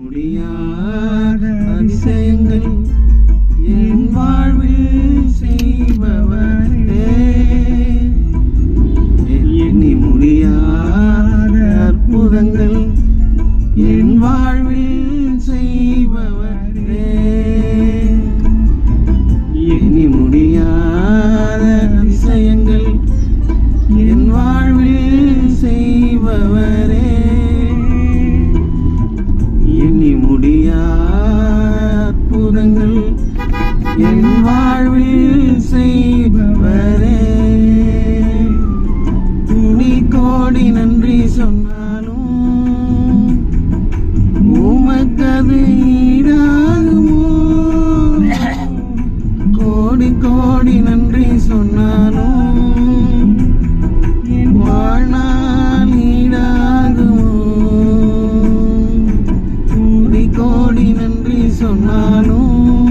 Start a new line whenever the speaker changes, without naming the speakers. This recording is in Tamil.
முடியாத அதிசயங்கள் என் வாழ்வில் செய்பவரே, எண்ணி முடியாத அற்புதங்கள் என் வாழ்வில் செய்பவரே, எண்ணி முடியாத அதிசயங்கள் என் வாழ்வில் செய்பவரே, எண்ணி முடியாத அற்புதங்கள் என் வாழ்வில் செய்பவரே. கோடி நன்றி சொன்னாலும் உமக்கது ஈடாகுமோ? கோடி கோடி நன்றி சொன்னாலும் வாழ்நாள் ஈடாகுமோ? கோடி கோடி நன்றி சொன்னாலும்